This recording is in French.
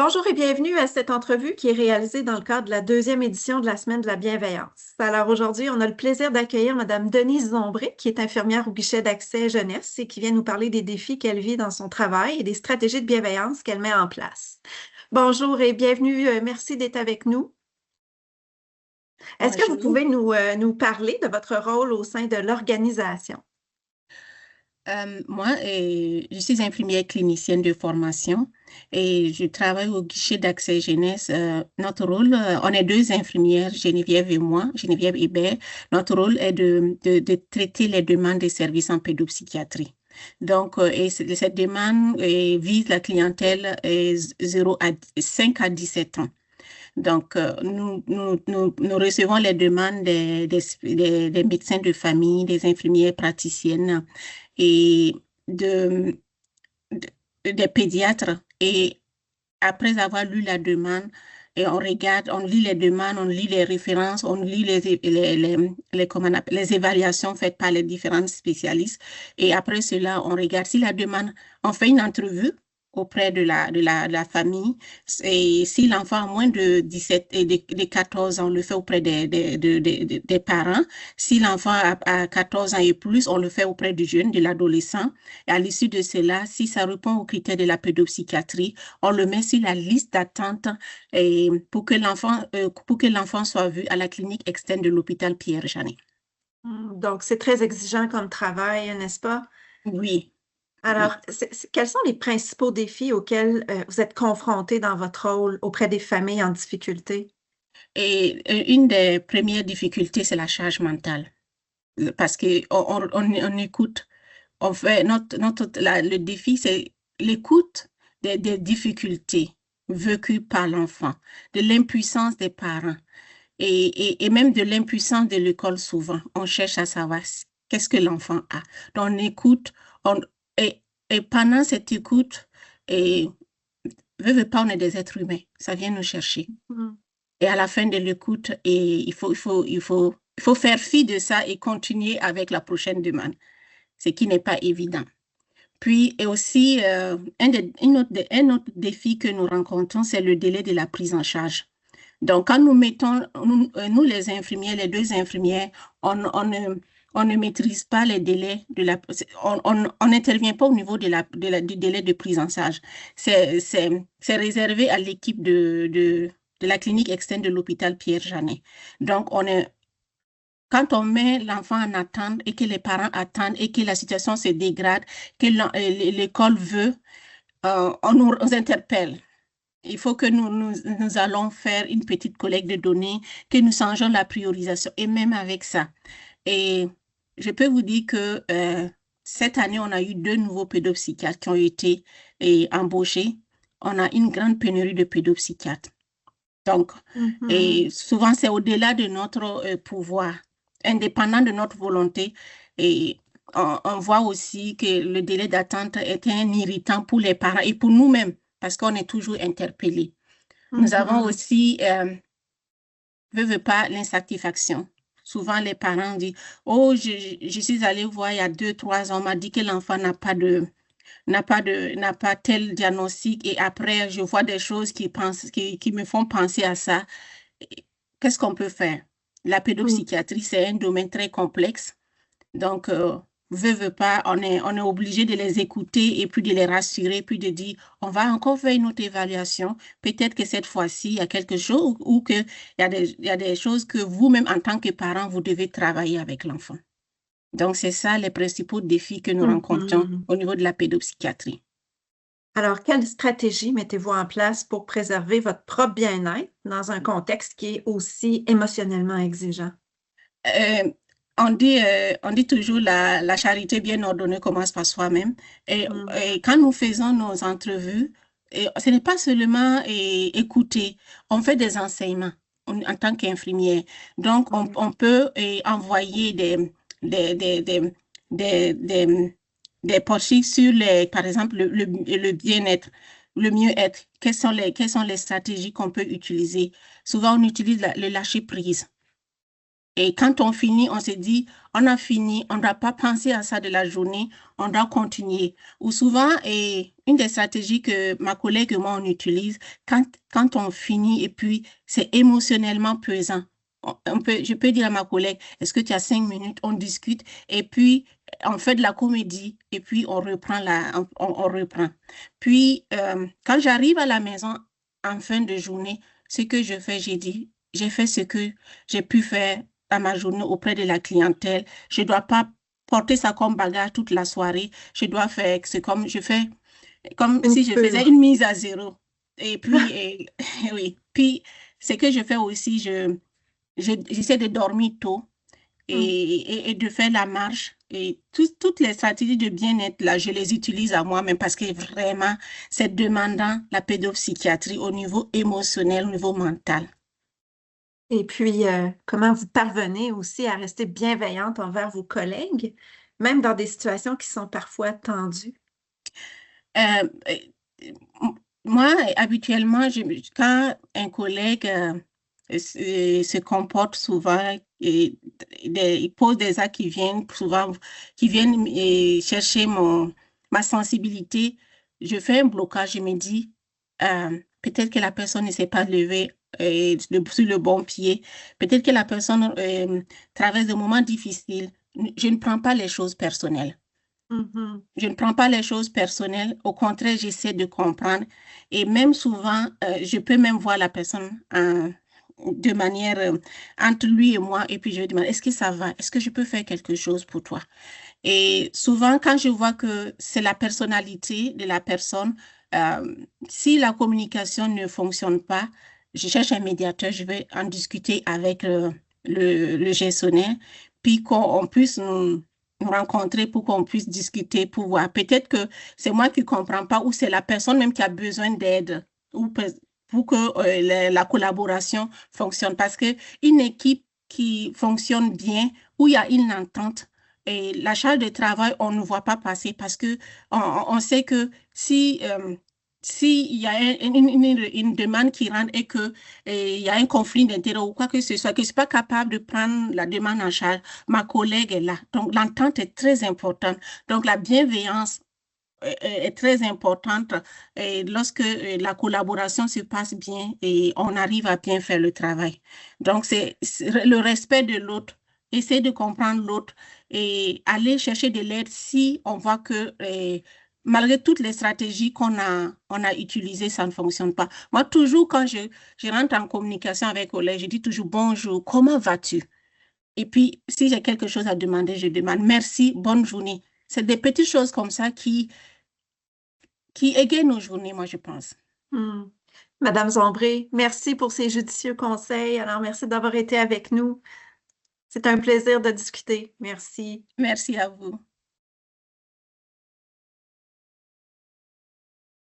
Bonjour et bienvenue à cette entrevue qui est réalisée dans le cadre de la deuxième édition de la Semaine de la bienveillance. Alors aujourd'hui, on a le plaisir d'accueillir Madame Denise Zombré, qui est infirmière au guichet d'accès jeunesse et qui vient nous parler des défis qu'elle vit dans son travail et des stratégies de bienveillance qu'elle met en place. Bonjour et bienvenue, merci d'être avec nous. Est-ce que vous Bonjour. pouvez nous parler de votre rôle au sein de l'organisation? Moi, je suis infirmière clinicienne de formation et je travaille au guichet d'accès jeunesse. Notre rôle, on est deux infirmières, Geneviève et moi, Geneviève Hébert. Notre rôle est de traiter les demandes des services en pédopsychiatrie. Donc, cette demande vise la clientèle 5 à 17 ans. Donc, nous recevons les demandes des médecins de famille, des infirmières praticiennes et de, des pédiatres. Et après avoir lu la demande, et on regarde, on lit les demandes, on lit les références, on lit les évaluations faites par les différents spécialistes. Et après cela, on regarde si la demande, on fait une entrevue auprès de la famille. Et si l'enfant a moins de 17 et de 14 ans, on le fait auprès des parents. Si l'enfant a 14 ans et plus, on le fait auprès du jeune, de l'adolescent. Et à l'issue de cela, si ça répond aux critères de la pédopsychiatrie, on le met sur la liste d'attente pour que l'enfant soit vu à la clinique externe de l'hôpital Pierre-Janet. Donc, c'est très exigeant comme travail, n'est-ce pas? Oui, Alors, oui. quels sont les principaux défis auxquels vous êtes confrontés dans votre rôle auprès des familles en difficulté? Et une des premières difficultés, c'est la charge mentale. Parce on écoute, on fait le défi, c'est l'écoute des difficultés vécues par l'enfant, de l'impuissance des parents et même de l'impuissance de l'école souvent. On cherche à savoir qu'est-ce que l'enfant a. Donc, on écoute, on, et, et pendant cette écoute, et veut pas, on est des êtres humains, ça vient nous chercher. Mm. Et à la fin de l'écoute, et il faut faire fi de ça et continuer avec la prochaine demande, ce qui n'est pas évident. Puis, et aussi, un autre défi que nous rencontrons, c'est le délai de la prise en charge. Donc, quand nous les infirmières, les deux infirmières, on ne maîtrise pas les délais on n'intervient pas au niveau du délai de prise en charge. C'est réservé à l'équipe de la clinique externe de l'hôpital Pierre-Janet. Donc, quand on met l'enfant en attente et que les parents attendent et que la situation se dégrade, que l'école veut, on nous interpelle. Il faut que nous allons faire une petite collecte de données, que nous changeons la priorisation et même avec ça. Et je peux vous dire que cette année, on a eu 2 nouveaux pédopsychiatres qui ont été embauchés. On a une grande pénurie de pédopsychiatres. Donc, et souvent, c'est au-delà de notre pouvoir, indépendant de notre volonté. Et on voit aussi que le délai d'attente est un irritant pour les parents et pour nous-mêmes, parce qu'on est toujours interpellés. Nous avons aussi, veut pas, l'insatisfaction. Souvent, les parents disent, oh, je suis allée voir il y a 2, 3 ans, on m'a dit que l'enfant n'a pas tel diagnostic et après, je vois des choses qui me font penser à ça. Qu'est-ce qu'on peut faire? La pédopsychiatrie, c'est un domaine très complexe. Donc, veut pas, on est obligé de les écouter et puis de les rassurer, puis de dire, on va encore faire une autre évaluation. Peut-être que cette fois-ci, il y a quelque chose ou qu'il y a des choses que vous-même, en tant que parent, vous devez travailler avec l'enfant. Donc, c'est ça les principaux défis que nous rencontrons au niveau de la pédopsychiatrie. Alors, quelle stratégie mettez-vous en place pour préserver votre propre bien-être dans un contexte qui est aussi émotionnellement exigeant? On dit toujours la charité bien ordonnée commence par soi-même. Et quand nous faisons nos entrevues, ce n'est pas seulement écouter, on fait des enseignements en tant qu'infirmière. Donc, on peut envoyer des, des postings sur, par exemple, le bien-être, le mieux-être. Quelles sont les stratégies qu'on peut utiliser? Souvent, on utilise le lâcher-prise. Et quand on finit, on se dit, on a fini, on ne doit pas penser à ça de la journée, on doit continuer. Ou souvent, et une des stratégies que ma collègue et moi, on utilise, quand on finit et puis c'est émotionnellement pesant, je peux dire à ma collègue, est-ce que tu as 5 minutes, on discute et puis on fait de la comédie et puis on reprend. On reprend. Puis, quand j'arrive à la maison en fin de journée, ce que je fais, j'ai dit, j'ai fait ce que j'ai pu faire à ma journée auprès de la clientèle. Je ne dois pas porter ça comme bagage toute la soirée. Je dois faire, c'est comme je fais, comme Une si je faisais coupure. une mise à zéro. Et puis, oui. Puis, ce que je fais aussi, j'essaie de dormir tôt Mm. et de faire la marche. Et toutes les stratégies de bien-être, là, je les utilise à moi-même parce que vraiment, c'est demandant la pédopsychiatrie au niveau émotionnel, au niveau mental. Et puis, comment vous parvenez aussi à rester bienveillante envers vos collègues, même dans des situations qui sont parfois tendues? Euh, euh, Moi, habituellement, quand un collègue se comporte souvent et il pose des actes qui viennent souvent, qui viennent chercher ma sensibilité, je fais un blocage. Je me dis, peut-être que la personne ne s'est pas levée sur le bon pied. Peut-être que la personne traverse des moments difficiles. Je ne prends pas les choses personnelles. Mhm. Je ne prends pas les choses personnelles. Au contraire, j'essaie de comprendre. Et même souvent, je peux même voir la personne de manière entre lui et moi. Et puis, je lui demande, est-ce que ça va? Est-ce que je peux faire quelque chose pour toi? Et souvent, quand je vois que c'est la personnalité de la personne, euh, si la communication ne fonctionne pas, je cherche un médiateur, je vais en discuter avec le gestionnaire, puis qu'on puisse nous rencontrer pour qu'on puisse discuter, pour voir. Peut-être que c'est moi qui ne comprends pas ou c'est la personne même qui a besoin d'aide ou pour que la collaboration fonctionne. Parce qu'une équipe qui fonctionne bien, où il y a une entente, et la charge de travail, on ne voit pas passer parce que on sait que si il y a une demande qui rentre et que il y a un conflit d'intérêt ou quoi que ce soit, que je ne suis pas capable de prendre la demande en charge, ma collègue est là. Donc, l'entente est très importante. Donc, la bienveillance est très importante et lorsque la collaboration se passe bien et on arrive à bien faire le travail. Donc, c'est le respect de l'autre, essayer de comprendre l'autre et aller chercher de l'aide si on voit que malgré toutes les stratégies on a utilisées, ça ne fonctionne pas. Moi, toujours quand je rentre en communication avec un collègue, je dis toujours bonjour, comment vas-tu? Et puis, si j'ai quelque chose à demander, je demande merci, bonne journée. C'est des petites choses comme ça qui égayent nos journées, moi, je pense. Hmm. Madame Zombré, merci pour ces judicieux conseils. Alors, merci d'avoir été avec nous. C'est un plaisir de discuter. Merci. Merci à vous.